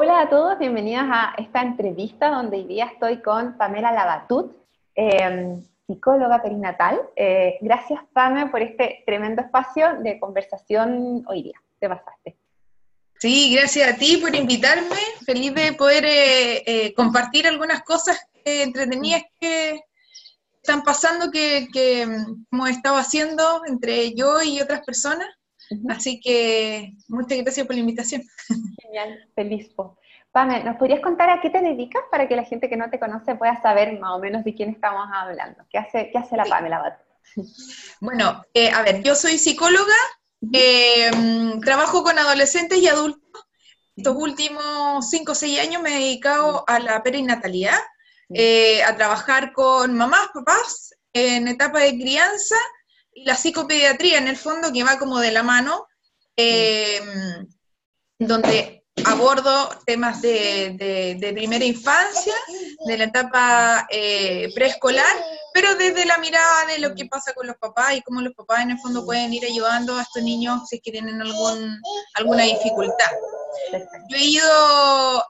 Hola a todos, bienvenidos a esta entrevista donde hoy día estoy con Pamela Labatut, psicóloga perinatal. Gracias, Pame, por este tremendo espacio de conversación hoy día. Te pasaste. Sí, gracias a ti por invitarme. Feliz de poder compartir algunas cosas entretenidas que están pasando que hemos estado haciendo entre yo y otras personas. Así que muchas gracias por la invitación. Genial, feliz. Pame, ¿nos podrías contar a qué te dedicas para que la gente que no te conoce pueda saber más o menos de quién estamos hablando? ¿Qué hace la Pame Labatut? Bueno, a ver, yo soy psicóloga, trabajo con adolescentes y adultos. Estos últimos 5 o 6 años me he dedicado a la perinatalidad, a trabajar con mamás, papás, en etapa de crianza, y la psicopediatría en el fondo, que va como de la mano, donde abordo temas de primera infancia, de la etapa preescolar, pero desde la mirada de lo que pasa con los papás y cómo los papás en el fondo pueden ir ayudando a estos niños si es que tienen alguna dificultad. Yo he ido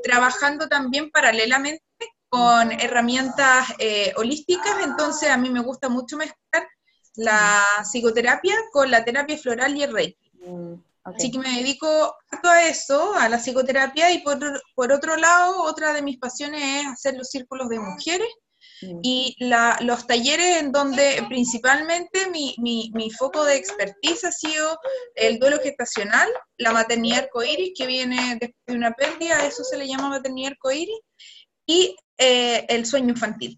trabajando también paralelamente con herramientas holísticas, entonces a mí me gusta mucho mezclar la psicoterapia con la terapia floral y el Reiki. Okay. Así que me dedico a todo eso, a la psicoterapia, y por otro lado, otra de mis pasiones es hacer los círculos de mujeres y los talleres en donde principalmente mi foco de expertise ha sido el duelo gestacional, la maternidad arcoíris, que viene después de una pérdida, eso se le llama maternidad arcoíris, y el sueño infantil.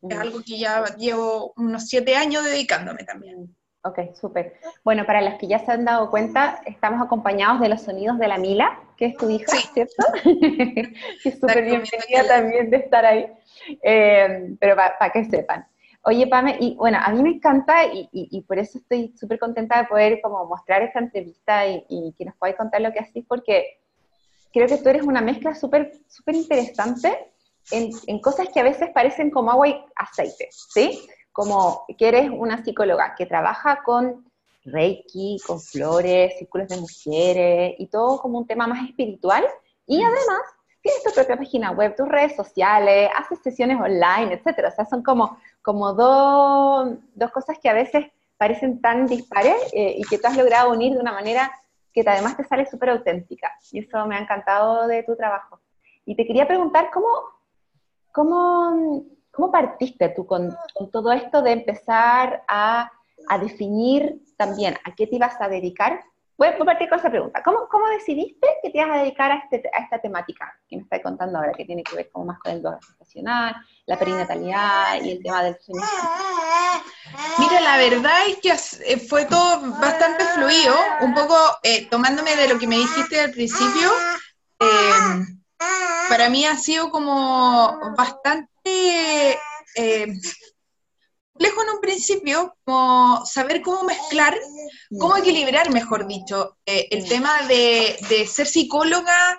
Es algo que ya llevo unos 7 años dedicándome también. Ok, súper. Bueno, para las que ya se han dado cuenta, estamos acompañados de los sonidos de la Mila, que es tu hija, sí. ¿Cierto? Que es súper bienvenida también de estar ahí, pero para que sepan. Oye, Pame, y bueno, a mí me encanta y por eso estoy súper contenta de poder como mostrar esta entrevista y que nos podáis contar lo que hacís, porque creo que tú eres una mezcla súper interesante en cosas que a veces parecen como agua y aceite, ¿sí? Como que eres una psicóloga que trabaja con Reiki, con flores, círculos de mujeres, y todo como un tema más espiritual, y además tienes tu propia página web, tus redes sociales, haces sesiones online, etcétera. O sea, son como dos cosas que a veces parecen tan dispares y que tú has logrado unir de una manera que además te sale súper auténtica, y eso me ha encantado de tu trabajo. Y te quería preguntar, ¿cómo partiste tú con todo esto de empezar a definir también a qué te ibas a dedicar? Voy a partir con esa pregunta. ¿Cómo decidiste que te ibas a dedicar a esta temática que me estás contando ahora, que tiene que ver como más con el duelo gestacional, la perinatalidad y el tema del sueño? Mira, la verdad es que fue todo bastante fluido, un poco tomándome de lo que me dijiste al principio. Para mí ha sido como bastante complejo en un principio, como saber cómo mezclar, cómo equilibrar, mejor dicho, el tema de ser psicóloga,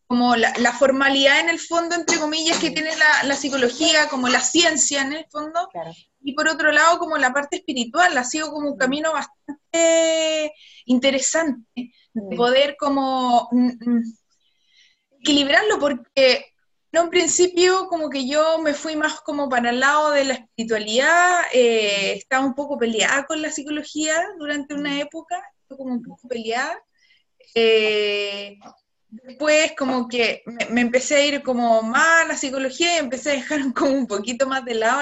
como la formalidad en el fondo, entre comillas, que tiene la psicología, como la ciencia en el fondo, claro. Y por otro lado, como la parte espiritual, ha sido como un camino bastante interesante, de poder como equilibrarlo, porque en un principio como que yo me fui más como para el lado de la espiritualidad, estaba un poco peleada con la psicología durante una época, como un poco peleada. Después como que me empecé a ir como más a la psicología y empecé a dejar como un poquito más de lado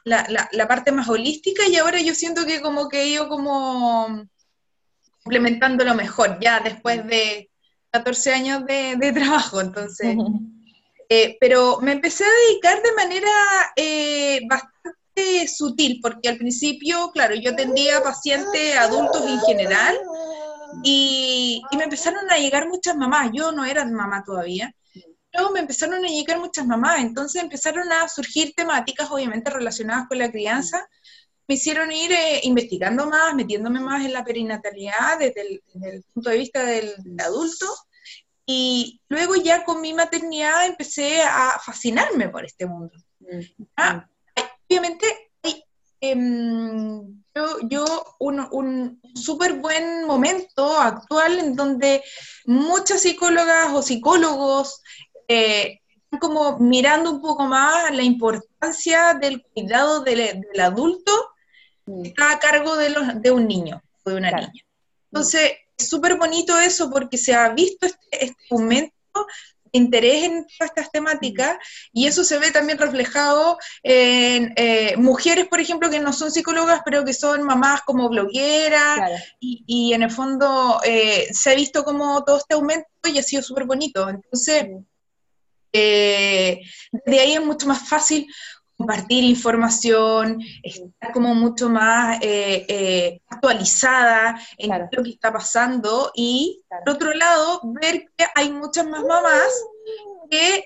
la parte más holística, y ahora yo siento que como que he ido como complementando lo mejor, ya después de 14 años de trabajo, entonces. Pero me empecé a dedicar de manera bastante sutil, porque al principio, claro, yo atendía a pacientes adultos en general, y me empezaron a llegar muchas mamás. Yo no era mamá todavía, pero me empezaron a llegar muchas mamás, entonces empezaron a surgir temáticas obviamente relacionadas con la crianza. Me hicieron ir investigando más, metiéndome más en la perinatalidad desde el punto de vista del adulto, y luego ya con mi maternidad empecé a fascinarme por este mundo. Obviamente hay un súper buen momento actual en donde muchas psicólogas o psicólogos están como mirando un poco más la importancia del cuidado del adulto que está a cargo de un niño o de una niña. Entonces, es súper bonito eso porque se ha visto este aumento de interés en todas estas temáticas y eso se ve también reflejado en mujeres, por ejemplo, que no son psicólogas, pero que son mamás como blogueras, y en el fondo se ha visto como todo este aumento y ha sido súper bonito. Entonces, de ahí es mucho más fácil compartir información, estar como mucho más actualizada en lo que está pasando y, por otro lado, ver que hay muchas más mamás que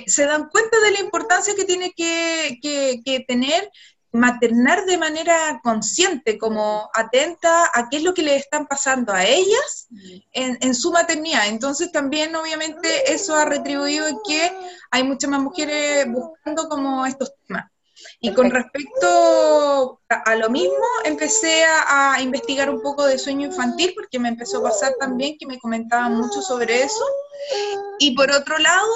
se dan cuenta de la importancia que tiene que tener maternar de manera consciente, como atenta a qué es lo que le están pasando a ellas en su maternidad. Entonces también obviamente eso ha retribuido en que hay muchas más mujeres buscando como estos temas. Y con respecto a lo mismo, empecé a investigar un poco de sueño infantil, porque me empezó a pasar también que me comentaban mucho sobre eso. Y por otro lado,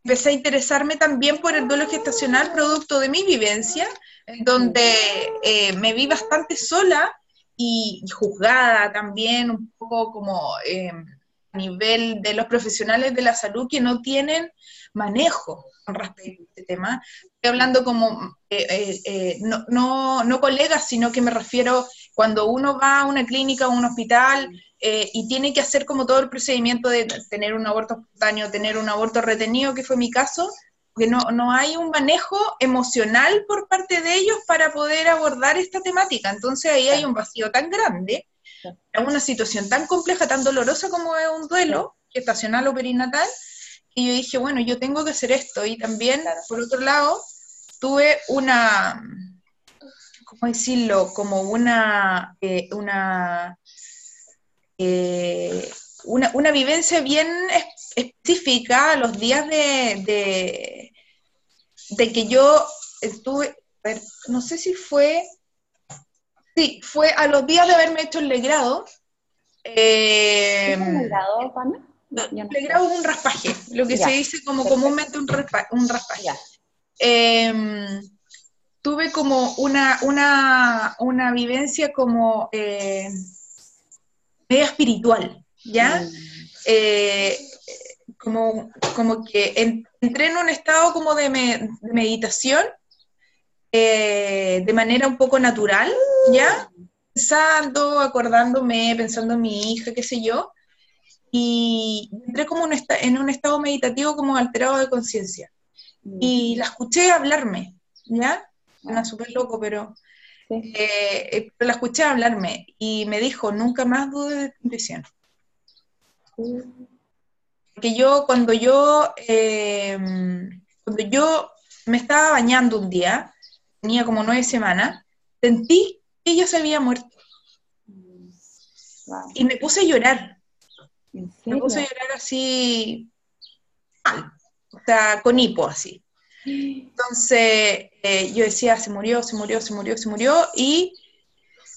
empecé a interesarme también por el duelo gestacional, producto de mi vivencia, en donde me vi bastante sola y juzgada también, un poco como a nivel de los profesionales de la salud que no tienen manejo con respecto a este tema. Estoy hablando como, no colegas, sino que me refiero cuando uno va a una clínica o un hospital y tiene que hacer como todo el procedimiento de tener un aborto espontáneo, tener un aborto retenido, que fue mi caso, que no hay un manejo emocional por parte de ellos para poder abordar esta temática. Entonces ahí hay un vacío tan grande, una situación tan compleja, tan dolorosa como es un duelo gestacional o perinatal, que yo dije, bueno, yo tengo que hacer esto. Y también, por otro lado, tuve una, ¿cómo decirlo? Como una vivencia bien específica a los días de que yo estuve, a ver, no sé si fue, sí, fue a los días de haberme hecho el legrado. ¿Qué es el legrado, Pame? El legrado es un raspaje, lo que se dice como comúnmente un raspaje. Tuve como una vivencia como media espiritual, ¿ya? Como que entré en un estado como de meditación de manera un poco natural, ¿ya? Pensando, acordándome, pensando en mi hija, qué sé yo, y entré como en un estado meditativo como alterado de conciencia. Y la escuché hablarme, ¿ya? Era súper loco, pero la escuché hablarme y me dijo, nunca más dudes de tu intuición. Porque cuando yo me estaba bañando un día, tenía como 9 semanas, sentí que ella se había muerto. Y me puse a llorar. Me puse a llorar así, mal, o sea, con hipo así. Entonces yo decía, se murió, y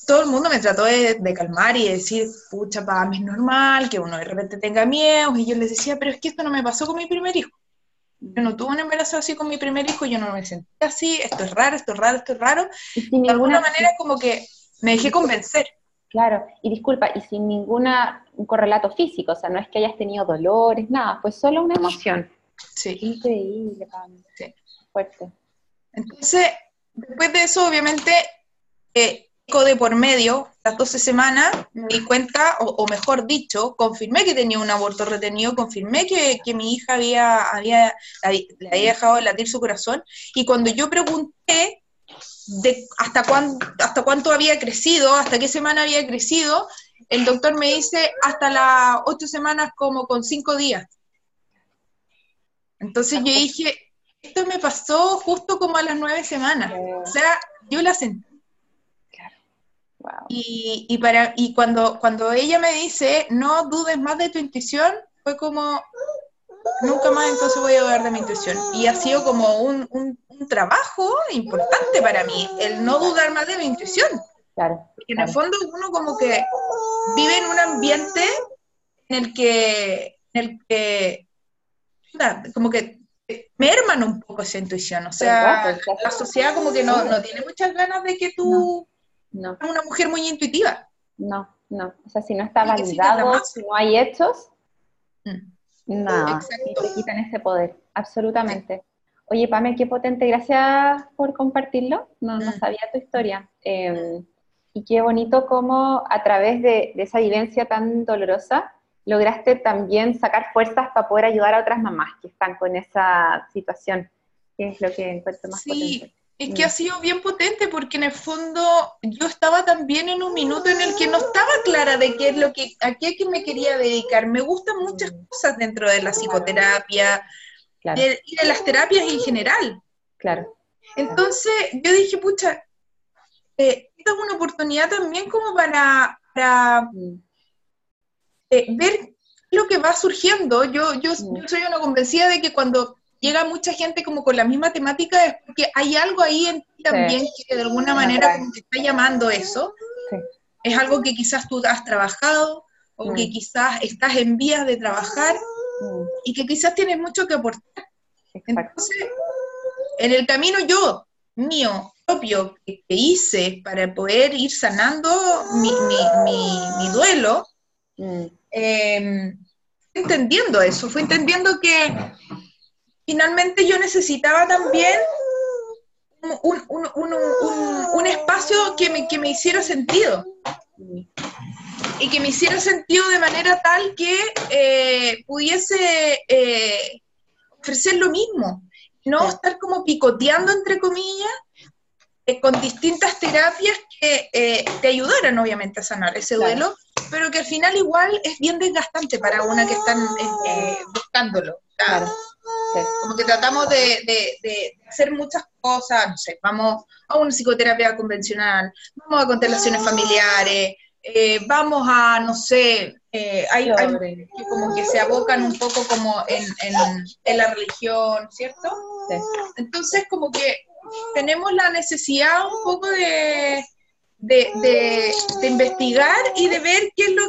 todo el mundo me trató de calmar y de decir, pucha, Pam, es normal que uno de repente tenga miedo, y yo les decía, pero es que esto no me pasó con mi primer hijo. Yo no tuve un embarazo así con mi primer hijo, yo no me sentí así, esto es raro, y de alguna manera como que me dejé convencer. Claro, y disculpa, y sin un correlato físico, o sea, no es que hayas tenido dolores, nada, fue solo una emoción. Sí. Increíble, Pam. Sí. Fuerte. Entonces, después de eso, obviamente, de por medio, las 12 semanas, me di cuenta, o mejor dicho, confirmé que tenía un aborto retenido, confirmé que mi hija le había dejado de latir su corazón, y cuando yo pregunté hasta cuánto había crecido, hasta qué semana había crecido, el doctor me dice hasta las 8 semanas como con 5 días. Entonces yo dije, esto me pasó justo como a las 9 semanas, o sea, yo la sentí. Wow. Y cuando ella me dice, no dudes más de tu intuición, fue como, nunca más entonces voy a dudar de mi intuición. Y ha sido como un un trabajo importante para mí, el no dudar más de mi intuición. Claro. Porque en el fondo uno como que vive en un ambiente en el que como que merman un poco esa intuición. O sea, la sociedad como que no tiene muchas ganas de que tú seas una mujer muy intuitiva. No. O sea, si no está validado, si no hay hechos, nada. Y te quitan ese poder, absolutamente. Sí. Oye, Pame, qué potente, gracias por compartirlo. No sabía tu historia. Y qué bonito cómo a través de esa vivencia tan dolorosa lograste también sacar fuerzas para poder ayudar a otras mamás que están con esa situación, que es lo que encuentro más potente. Es que ha sido bien potente porque en el fondo yo estaba también en un minuto en el que no estaba clara de qué es a qué me quería dedicar. Me gustan muchas cosas dentro de la psicoterapia, claro, y de las terapias en general. Claro. Entonces yo dije, pucha, esta es una oportunidad también como para ver lo que va surgiendo. Yo soy una convencida de que cuando llega mucha gente como con la misma temática es porque hay algo ahí en ti también que de alguna manera como te está llamando eso. Sí. Es algo que quizás tú has trabajado o que quizás estás en vías de trabajar y que quizás tienes mucho que aportar. Exacto. Entonces, en el camino mío propio que hice para poder ir sanando mi duelo, entendiendo eso, fue entendiendo que finalmente yo necesitaba también un espacio que me hiciera sentido. Y que me hiciera sentido de manera tal que pudiese ofrecer lo mismo. No estar como picoteando, entre comillas, con distintas terapias que te ayudaran, obviamente, a sanar ese duelo, pero que al final igual es bien desgastante para una que están buscándolo. Claro. Como que tratamos de hacer muchas cosas, no sé, vamos a una psicoterapia convencional, vamos a constelaciones familiares, vamos a, no sé, hay que como que se abocan un poco como en la religión, ¿cierto? Sí. Entonces como que tenemos la necesidad un poco de investigar y de ver qué es lo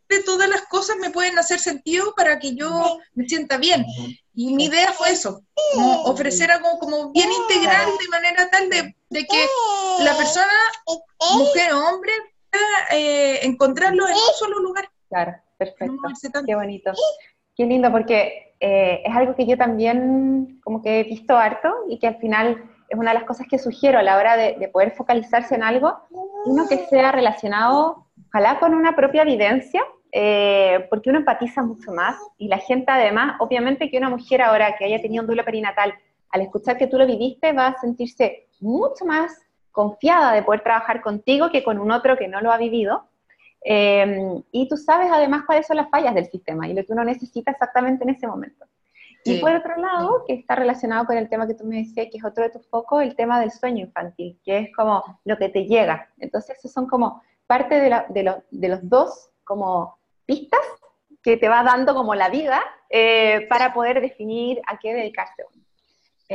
de todas las cosas me pueden hacer sentido para que yo me sienta bien. Y mi idea fue eso, como ofrecer algo como bien integral de manera tal de que la persona, mujer o hombre, encontrarlo en un solo lugar. Claro, perfecto. Qué bonito. Qué lindo, porque es algo que yo también como que he visto harto y que al final es una de las cosas que sugiero a la hora de poder focalizarse en algo, uno que sea relacionado, ojalá con una propia vivencia, porque uno empatiza mucho más y la gente además, obviamente que una mujer ahora que haya tenido un duelo perinatal, al escuchar que tú lo viviste, va a sentirse mucho más confiada de poder trabajar contigo que con un otro que no lo ha vivido. Y tú sabes además cuáles son las fallas del sistema y lo que uno necesita exactamente en ese momento. Sí. Y por otro lado, que está relacionado con el tema que tú me decías, que es otro de tus focos, el tema del sueño infantil, que es como lo que te llega. Entonces, esos son como parte de los dos como pistas que te va dando como la vida para poder definir a qué dedicarse uno.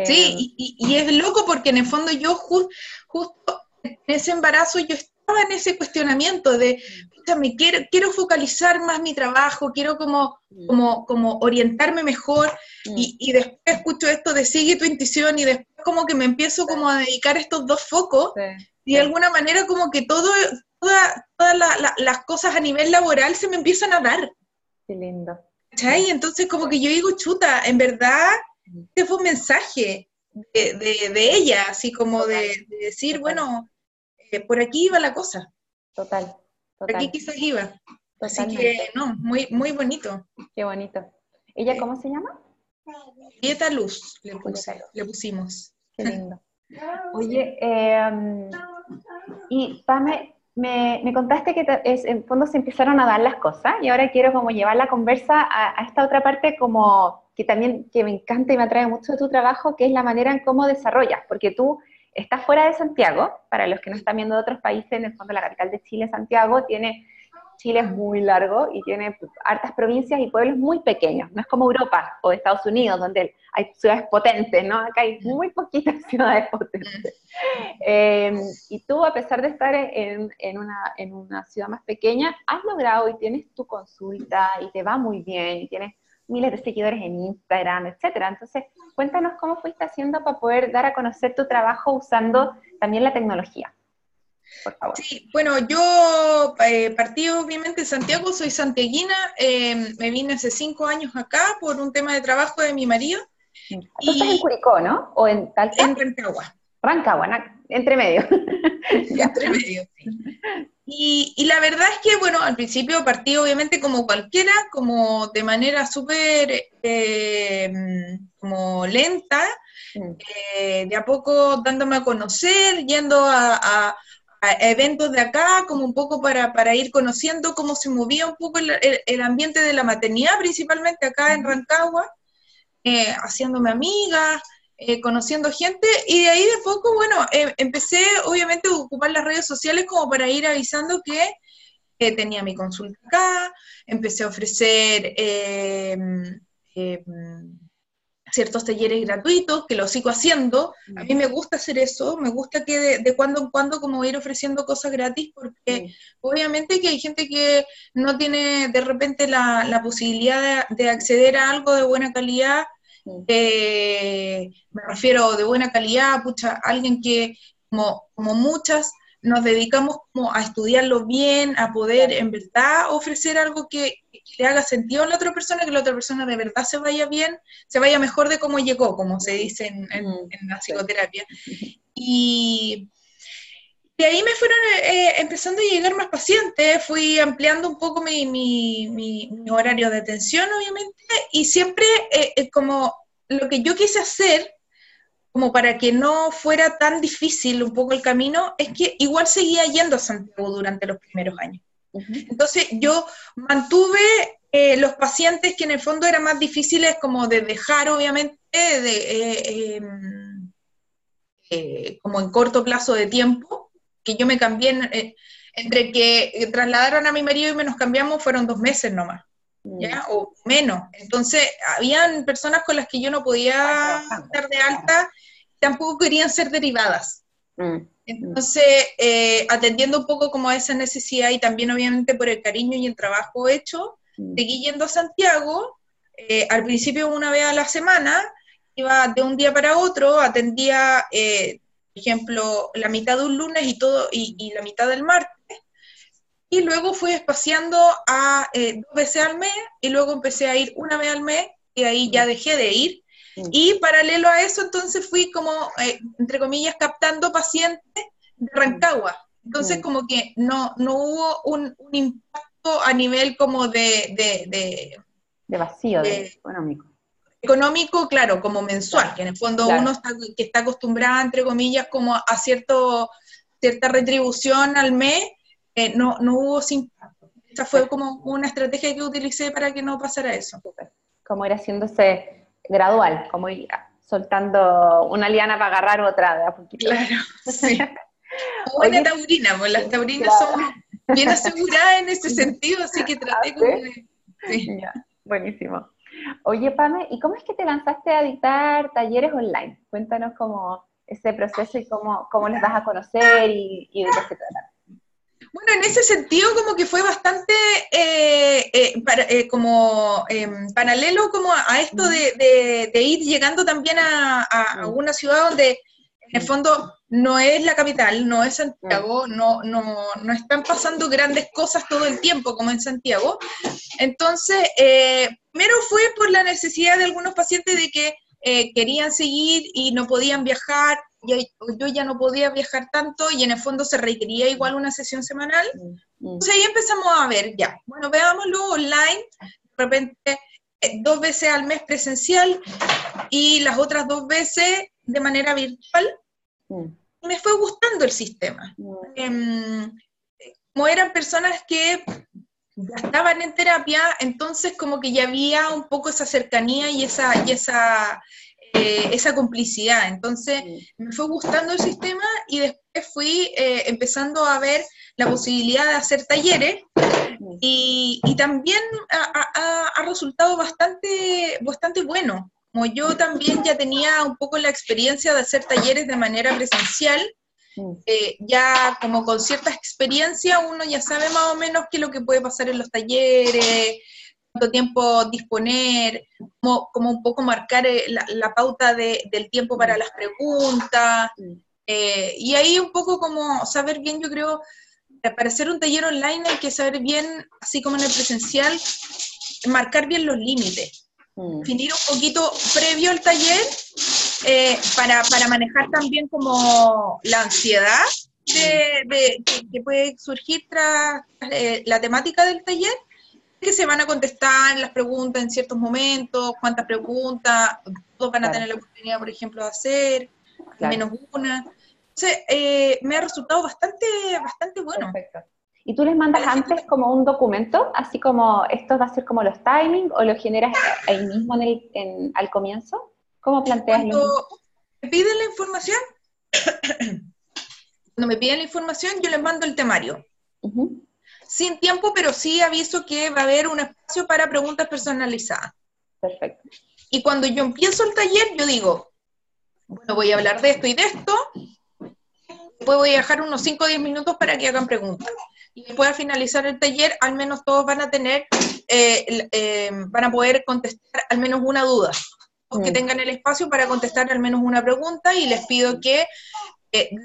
Sí, y es loco porque en el fondo yo justo en ese embarazo yo estaba en ese cuestionamiento de, quiero focalizar más mi trabajo, quiero como orientarme mejor, y después escucho esto de sigue tu intuición, y después como que me empiezo como a dedicar estos dos focos, y de alguna manera como que todas las cosas a nivel laboral se me empiezan a dar. Qué lindo. ¿Cachai? Entonces como que yo digo, chuta, en verdad, este fue un mensaje de ella, así como de decir, bueno, por aquí iba la cosa. Total. Por aquí quizás iba. Totalmente. Así que, no, muy, muy bonito. Qué bonito. ¿Ella cómo se llama? Julieta Luz, le pusimos. Qué lindo. Oye, y Pame, me contaste que en fondo se empezaron a dar las cosas, y ahora quiero como llevar la conversa a esta otra parte como que también que me encanta y me atrae mucho de tu trabajo, que es la manera en cómo desarrollas, porque tú estás fuera de Santiago, para los que no están viendo de otros países, en el fondo la capital de Chile, Santiago, tiene Chile es muy largo y tiene hartas provincias y pueblos muy pequeños, no es como Europa o Estados Unidos, donde hay ciudades potentes, ¿no? Acá hay muy poquitas ciudades potentes. Y tú, a pesar de estar en una ciudad más pequeña, has logrado y tienes tu consulta y te va muy bien y tienes miles de seguidores en Instagram, etcétera. Entonces, cuéntanos cómo fuiste haciendo para poder dar a conocer tu trabajo usando también la tecnología. Por favor. Sí, bueno, yo partí obviamente en Santiago, soy santiaguina, me vine hace 5 años acá por un tema de trabajo de mi marido. Tú estás en Curicó, ¿no? ¿O en Talca? En Rancagua. Rancagua, entre medio. Entre medio, sí. Y la verdad es que, bueno, al principio partí obviamente como cualquiera, como de manera súper como lenta, de a poco dándome a conocer, yendo a eventos de acá, como un poco para ir conociendo cómo se movía un poco el ambiente de la maternidad, principalmente acá en Rancagua, haciéndome amiga, conociendo gente, y de ahí de poco, bueno, empecé obviamente a ocupar las redes sociales como para ir avisando que tenía mi consulta acá, empecé a ofrecer ciertos talleres gratuitos, que lo sigo haciendo. A mí me gusta hacer eso, me gusta que de cuando en cuando como ir ofreciendo cosas gratis, porque obviamente que hay gente que no tiene de repente la posibilidad de acceder a algo de buena calidad, me refiero de buena calidad, pucha, alguien que como muchas nos dedicamos como a estudiarlo bien, a poder en verdad ofrecer algo que le haga sentido a la otra persona, que la otra persona de verdad se vaya bien, se vaya mejor de cómo llegó, como se dice en la psicoterapia. Y de ahí me fueron empezando a llegar más pacientes, fui ampliando un poco mi horario de atención, obviamente, y siempre como lo que yo quise hacer, como para que no fuera tan difícil un poco el camino, es que igual seguía yendo a Santiago durante los primeros años. Entonces yo mantuve los pacientes que en el fondo eran más difíciles como de dejar, obviamente, como en corto plazo de tiempo, que yo me cambié, entre que trasladaron a mi marido y me nos cambiamos, fueron 2 meses nomás, ¿ya? O menos. Entonces, habían personas con las que yo no podía estar de alta, tampoco querían ser derivadas. Entonces, atendiendo un poco como a esa necesidad y también obviamente por el cariño y el trabajo hecho, seguí yendo a Santiago, al principio una vez a la semana, iba de un día para otro, atendía, por ejemplo, la mitad de un lunes y la mitad del martes, y luego fui espaciando a 2 veces al mes, y luego empecé a ir una vez al mes, y ahí ya dejé de ir, y paralelo a eso entonces fui como, entre comillas, captando pacientes de Rancagua, entonces como que no hubo un impacto a nivel como de vacío, de económico. Económico, claro, como mensual, que en el fondo uno está acostumbrada, entre comillas, como a cierta retribución al mes, no hubo sin impacto. Esa fue como una estrategia que utilicé para que no pasara eso. Como ir haciéndose gradual, como ir soltando una liana para agarrar otra de a poquito. Claro, sí. Buena taurina, pues las taurinas son bien aseguradas en ese sentido, así que traté como de... Sí. Ya, buenísimo. Oye, Pame, ¿y cómo es que te lanzaste a dictar talleres online? Cuéntanos cómo ese proceso y cómo les vas a conocer y de qué se trata. Bueno, en ese sentido como que fue bastante paralelo como a esto de ir llegando también a una ciudad donde en el fondo no es la capital, no es Santiago, no están pasando grandes cosas todo el tiempo como en Santiago. Entonces, primero fue por la necesidad de algunos pacientes de que querían seguir y no podían viajar, yo ya no podía viajar tanto y en el fondo se requería igual una sesión semanal. Entonces ahí empezamos a ver, ya, bueno, veámoslo online, de repente 2 veces al mes presencial y las otras 2 veces de manera virtual. Y me fue gustando el sistema. Como eran personas que ya estaban en terapia, entonces como que ya había un poco esa cercanía y esa complicidad. Entonces me fue gustando el sistema y después fui empezando a ver la posibilidad de hacer talleres Y también ha resultado bastante bueno. Como yo también ya tenía un poco la experiencia de hacer talleres de manera presencial, ya como con cierta experiencia uno ya sabe más o menos qué es lo que puede pasar en los talleres, cuánto tiempo disponer, como un poco marcar la pauta del tiempo para las preguntas, y ahí un poco como saber bien, yo creo, para hacer un taller online hay que saber bien, así como en el presencial, marcar bien los límites. Definir un poquito previo al taller para manejar también como la ansiedad que puede surgir tras la temática del taller, que se van a contestar las preguntas en ciertos momentos, cuántas preguntas, todos van a tener la oportunidad, por ejemplo, de hacer, al menos una. Entonces, me ha resultado bastante bueno. Perfecto. ¿Y tú les mandas antes como un documento, así como esto va a ser como los timings, o lo generas ahí mismo al comienzo? ¿Cómo planteas Cuando me piden la información, yo les mando el temario. Sin tiempo, pero sí aviso que va a haber un espacio para preguntas personalizadas. Perfecto. Y cuando yo empiezo el taller, yo digo, bueno, voy a hablar de esto y de esto, después voy a dejar unos 5 o 10 minutos para que hagan preguntas. Y después al finalizar el taller, al menos todos van a tener, van a poder contestar al menos una duda. Que tengan el espacio para contestar al menos una pregunta, y les pido que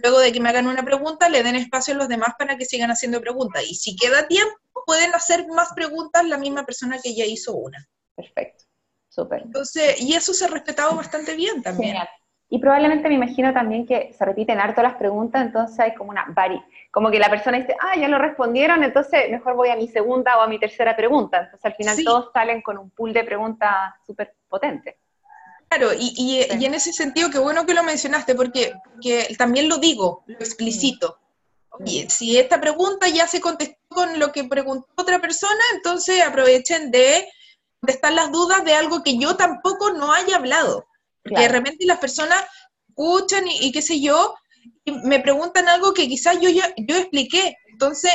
luego de que me hagan una pregunta, le den espacio a los demás para que sigan haciendo preguntas. Y si queda tiempo, pueden hacer más preguntas la misma persona que ya hizo una. Perfecto, súper. Entonces, y eso se ha respetado bastante bien también. Genial. Y probablemente me imagino también que se repiten harto las preguntas, entonces hay como como que la persona dice, ya lo respondieron, entonces mejor voy a mi segunda o a mi tercera pregunta. Entonces al final todos salen con un pool de preguntas súper potente. Claro, y en ese sentido, qué bueno que lo mencionaste, porque también lo digo, lo explicito. Oye, si esta pregunta ya se contestó con lo que preguntó otra persona, entonces aprovechen de contestar las dudas de algo que yo tampoco no haya hablado. Porque de repente las personas escuchan y qué sé yo, y me preguntan algo que quizás yo expliqué. Entonces,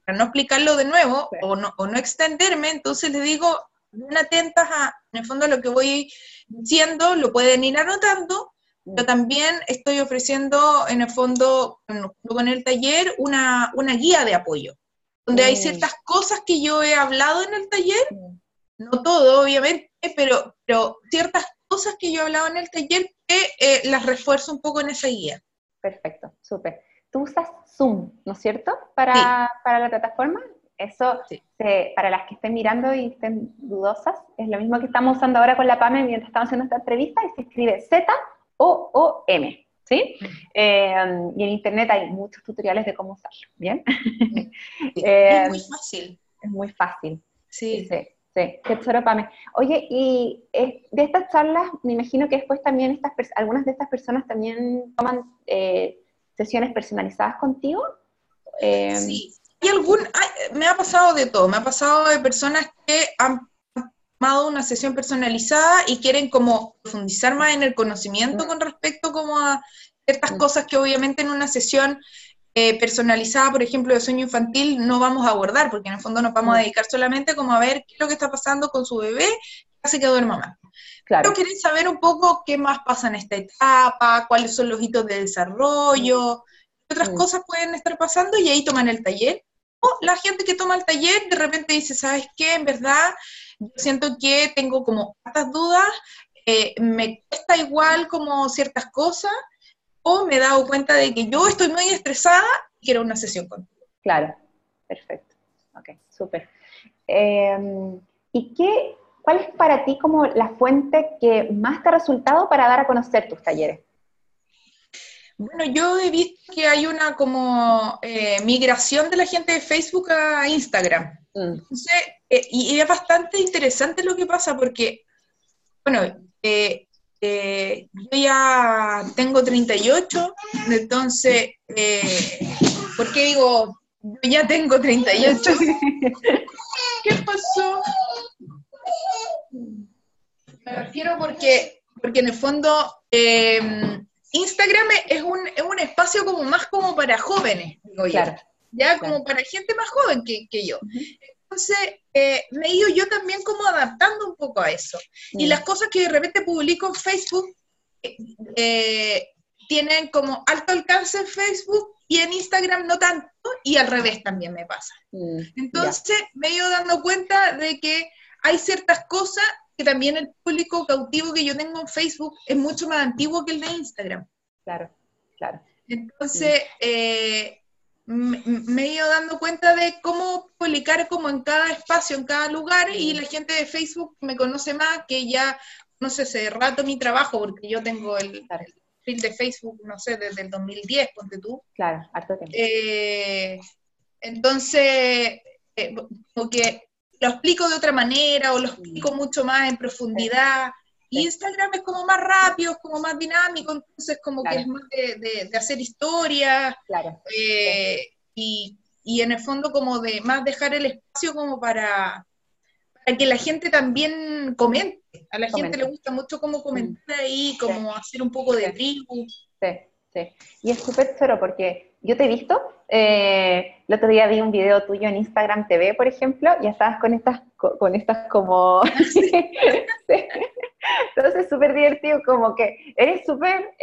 para no explicarlo de nuevo, o no extenderme, entonces les digo, bien atentas en el fondo a lo que voy diciendo, lo pueden ir anotando, pero también estoy ofreciendo en el fondo con el taller una guía de apoyo, donde hay ciertas cosas que yo he hablado en el taller, no todo obviamente, pero ciertas cosas que yo he hablado en el taller que las refuerzo un poco en esa guía. Perfecto, súper. Tú usas Zoom, ¿no es cierto? Para la plataforma. Eso, para las que estén mirando y estén dudosas, es lo mismo que estamos usando ahora con la PAME mientras estamos haciendo esta entrevista, y se escribe ZOOM, ¿sí? Y en internet hay muchos tutoriales de cómo usarlo, ¿bien? Es muy fácil. Es muy fácil. Sí. Qué tesoro, PAME. Oye, y de estas charlas, me imagino que después también algunas de estas personas también toman sesiones personalizadas contigo. Sí. Me ha pasado de todo, me ha pasado de personas que han tomado una sesión personalizada y quieren como profundizar más en el conocimiento con respecto como a ciertas cosas que obviamente en una sesión personalizada, por ejemplo, de sueño infantil, no vamos a abordar, porque en el fondo nos vamos a dedicar solamente como a ver qué es lo que está pasando con su bebé, que hace que duerma más. Claro. Pero quieren saber un poco qué más pasa en esta etapa, cuáles son los hitos de desarrollo, qué otras cosas pueden estar pasando, y ahí toman el taller. O la gente que toma el taller de repente dice, ¿sabes qué? En verdad, yo siento que tengo como estas dudas, me cuesta igual como ciertas cosas, o me he dado cuenta de que yo estoy muy estresada y quiero una sesión contigo. Claro, perfecto. Ok, súper. ¿Y cuál es para ti como la fuente que más te ha resultado para dar a conocer tus talleres? Bueno, yo he visto que hay una como migración de la gente de Facebook a Instagram. Entonces, y es bastante interesante lo que pasa porque, bueno, yo ya tengo 38, entonces, ¿por qué digo, yo ya tengo 38? ¿Qué pasó? Me refiero porque en el fondo Instagram es un espacio como más como para jóvenes, digo yo. ya claro. como para gente más joven que yo. Ujú. Entonces, me he ido yo también como adaptando un poco a eso. Y las Mm, cosas que de repente publico en Facebook tienen como alto alcance en Facebook y en Instagram no tanto, y al revés también me pasa. ya, Entonces, me he ido dando cuenta de que hay ciertas cosas que también el público cautivo que yo tengo en Facebook es mucho más antiguo que el de Instagram. claro, claro. Mm, Entonces, me he ido dando cuenta de cómo publicar como en cada espacio, en cada lugar, y la gente de Facebook me conoce más, que ya conoce hace rato mi trabajo, porque yo tengo el claro, perfil de Facebook, no sé, desde el 2010, ponte tú. claro, harto tiempo. Entonces, como que lo explico de otra manera o lo explico mucho más en Sí, profundidad. sí, Instagram es como más rápido, es como más dinámico, entonces como que es claro, más de hacer historias claro. Sí, y en el fondo como de más dejar el espacio como para que la gente también comente. A la gente le comenta. gusta mucho como Mm, comentar ahí, sí, como hacer un poco de sí. tribu. Sí, sí. Y es súper choro porque yo te he visto, el otro día vi un video tuyo en Instagram TV, por ejemplo, y estabas con estas como... Sí. Entonces es súper divertido, como que eres súper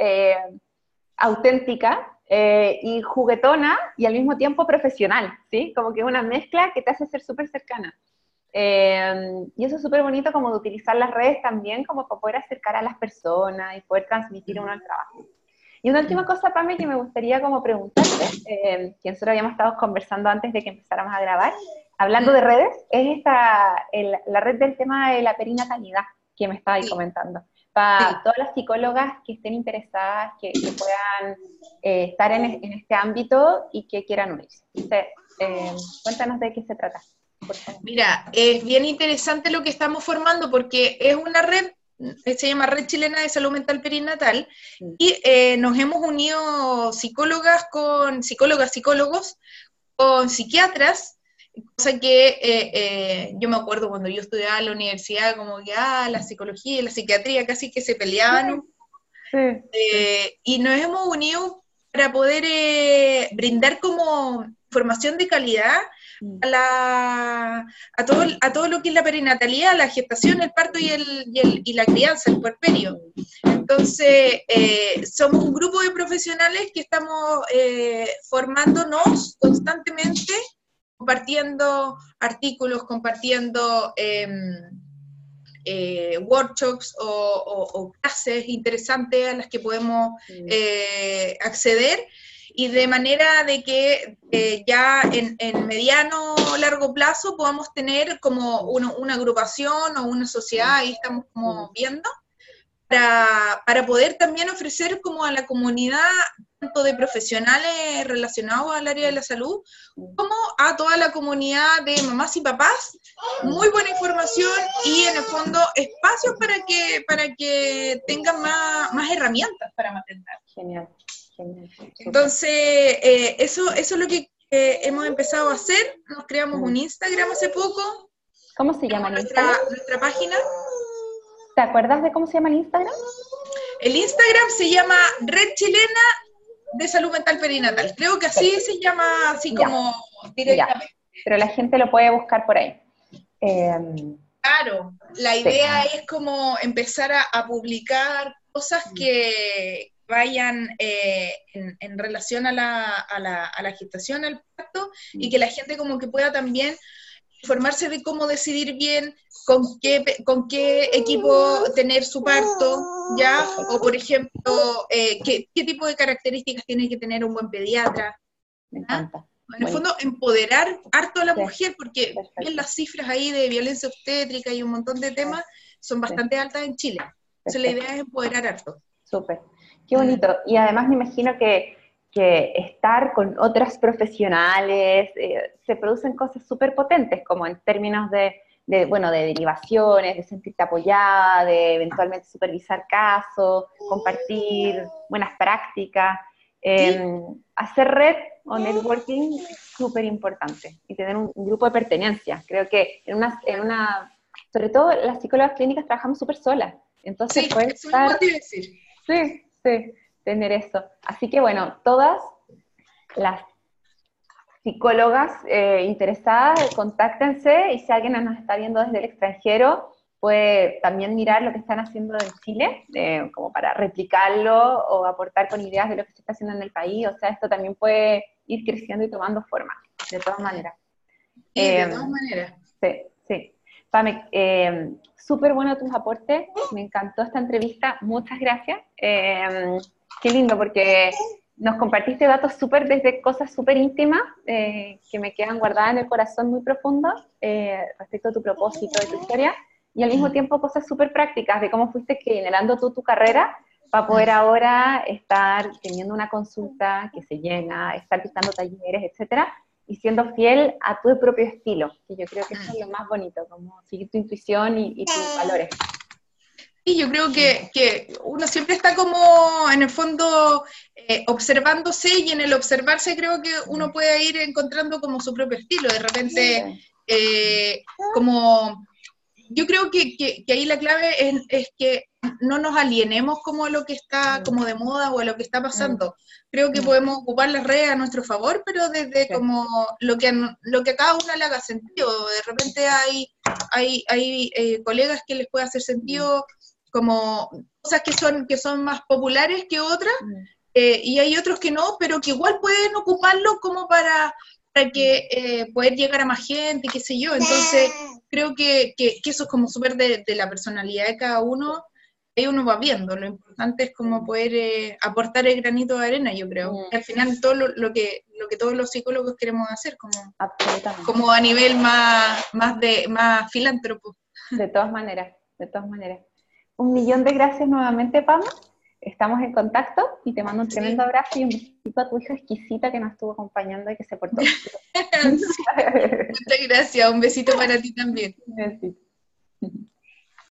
auténtica y juguetona y al mismo tiempo profesional, ¿sí? Como que es una mezcla que te hace ser súper cercana. Y eso es súper bonito como de utilizar las redes también como para poder acercar a las personas y poder transmitir uno el trabajo. Y una última cosa, Pame, que me gustaría como preguntarte, que nosotros habíamos estado conversando antes de que empezáramos a grabar, hablando de redes, es la red del tema de la perinatalidad que me estaba ahí Sí, comentando. Para sí. todas las psicólogas que estén interesadas, que puedan estar en este ámbito y que quieran unirse. Entonces, cuéntanos de qué se trata, por favor. Mira, es bien interesante lo que estamos formando porque es una red, se llama Red Chilena de Salud Mental Perinatal, Mm. y nos hemos unido psicólogos, con psiquiatras, cosa que yo me acuerdo cuando yo estudiaba en la universidad, como que la psicología y la psiquiatría casi que se peleaban, ¿no? Sí, sí. Y nos hemos unido para poder brindar como formación de calidad Mm. a todo lo que es la perinatalidad, la gestación, el parto y la crianza, el puerperio. Mm. Entonces, somos un grupo de profesionales que estamos formándonos constantemente, compartiendo artículos, compartiendo workshops o clases interesantes a las que podemos Mm. acceder, y de manera de que ya en mediano o largo plazo podamos tener como una agrupación o una sociedad, ahí estamos Mm. como viendo, para poder también ofrecer como a la comunidad, tanto de profesionales relacionados al área de la salud, Mm. como a toda la comunidad de mamás y papás, Mm. muy buena información y en el fondo espacios para que tengan más herramientas para maternar. Genial, genial, súper. Entonces, eso es lo que hemos empezado a hacer. Nos creamos un Mm. Instagram hace poco, ¿Cómo se llama tenemos el nuestra, Instagram? nuestra página. ¿Te acuerdas de cómo se llama el Instagram? El Instagram se llama Red Chilena de Salud Mental Perinatal. Creo que así se llama, así Ya, como ya. directamente. Pero la gente lo puede buscar por ahí. Claro, la Sí. idea es como empezar a publicar cosas que vayan en relación a la gestación, al parto, y que la gente como que pueda también informarse de cómo decidir bien con qué equipo tener su parto, ¿ya? O, por ejemplo, qué tipo de características tiene que tener un buen pediatra, Me ¿ya? encanta. En el fondo, Buenísimo. empoderar harto a la Sí, mujer, porque bien perfecto. las cifras ahí de violencia obstétrica y un montón de Sí, temas son sí, bastante altas en Chile. Entonces, la perfecto. idea es empoderar harto. Súper. Qué bonito. Y además me imagino que estar con otras profesionales, se producen cosas súper potentes, como en términos bueno, de derivaciones, de sentirte apoyada, de eventualmente supervisar casos, compartir buenas prácticas. Sí, Hacer red o networking es súper importante y tener un grupo de pertenencia. Creo que sobre todo las psicólogas clínicas trabajamos súper solas, entonces sí, poder eso mismo estar, te iba a decir. sí, sí, tener eso. Así que bueno, todas las psicólogas interesadas, contáctense, y si alguien nos está viendo desde el extranjero, puede también mirar lo que están haciendo en Chile, como para replicarlo o aportar con ideas de lo que se está haciendo en el país. O sea, esto también puede ir creciendo y tomando forma, de todas maneras. Sí, de todas maneras. Sí, sí. Pame, súper bueno tus aportes, me encantó esta entrevista, muchas gracias. Qué lindo, porque nos compartiste datos súper, desde cosas súper íntimas, que me quedan guardadas en el corazón muy profundo, respecto a tu propósito, de tu historia, y al mismo tiempo cosas súper prácticas, de cómo fuiste generando tú tu carrera, para poder ahora estar teniendo una consulta que se llena, estar dictando talleres, etcétera, y siendo fiel a tu propio estilo, que yo creo que eso es lo más bonito, como seguir tu intuición y tus valores. Sí, yo creo que uno siempre está como, en el fondo, observándose, y en el observarse creo que uno puede ir encontrando como su propio estilo. De repente, como... Yo creo que ahí la clave es que no nos alienemos como a lo que está como de moda o a lo que está pasando. Creo que podemos ocupar las redes a nuestro favor, pero desde como lo que a cada uno le haga sentido. De repente hay colegas que les puede hacer sentido como cosas que son más populares que otras, y hay otros que no, pero que igual pueden ocuparlo como para que poder llegar a más gente, qué sé yo. Entonces creo que eso es como súper de la personalidad de cada uno, ahí uno va viendo. Lo importante es como poder aportar el granito de arena, yo creo. Al final todo lo que todos los psicólogos queremos hacer, como a nivel más filántropo. De todas maneras, de todas maneras. 1.000.000 de gracias nuevamente, Pama. Estamos en contacto y te mando un tremendo abrazo y un besito a tu hija exquisita que nos estuvo acompañando y que se portó. Muchas gracias, un besito para ti también. Un besito.